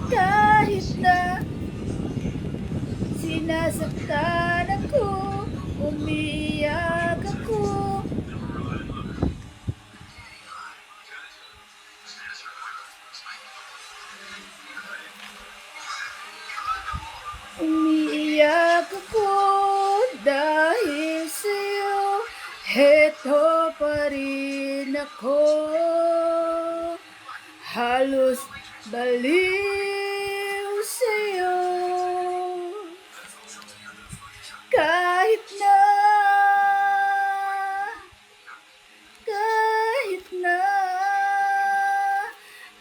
Kahit na sinasaktan ako, umiiyak ako. Umiiyak ako dahil sa'yo, heto pa rin ako. Halos baliw sa'yo. Kahit na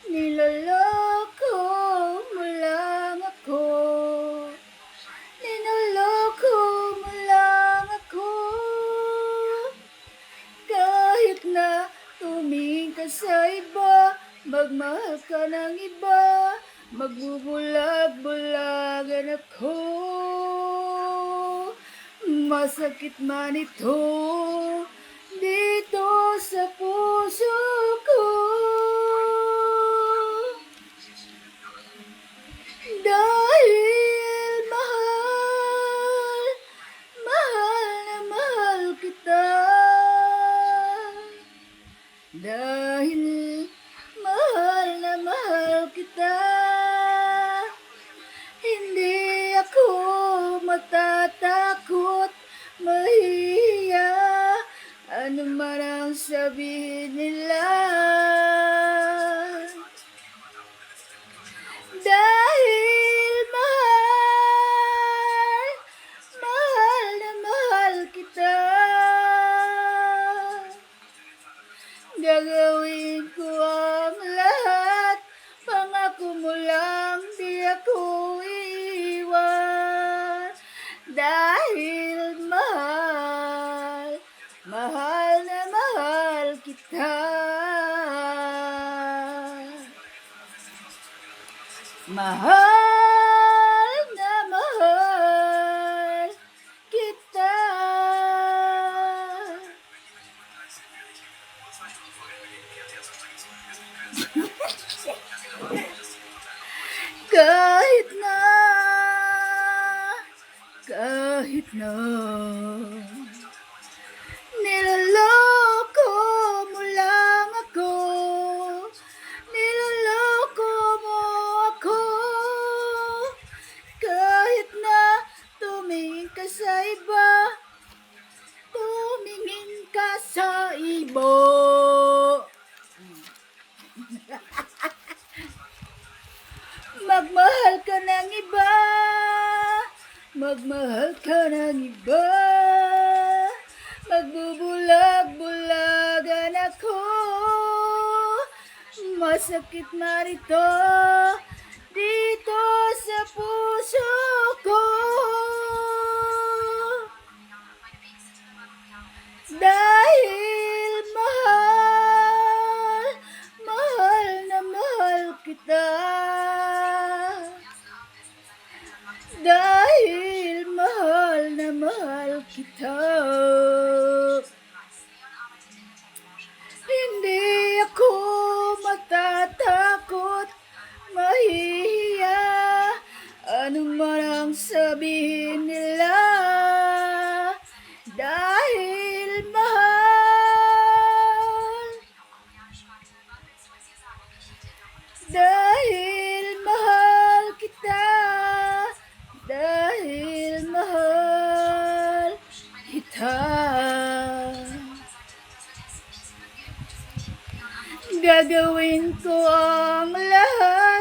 niloloko mo lang ako. Niloloko mo lang ako. Kahit na tumingin ka sa iba, magmahal ka ng iba, magbubulag-bulagan ako. Masakit man ito dito sa puso ko. Dahil mahal, mahal na mahal kita. Dahil mahal na mahal kita. Hindi ako matatakot, mahihiya, ano man ang sabihin nila. Dahil mahal, mahal na mahal kita. Gagawin ko ang lahat, pangako mo lang di ako iiwan. Dahil mahal, mahal na mahal kita. Mahal na mahal kita. Kahit na niloloko mo lang ako, niloloko mo ako. Kahit na tumingin ka sa iba, tumingin ka sa iba. Magmahal ka ng iba, magmahal ka ng iba, magbubulag-bulagan ako. Masakit man ito dito sa puso ko. Dahil mahal, mahal na mahal kita. Dahil mahal na mahal kita. Hindi ako matatakot, mahihiya, ano man ang sabihin nila. Dahil mahal, dahil mahal kita. Dahil mahal kita. Gagawin ko ang lahat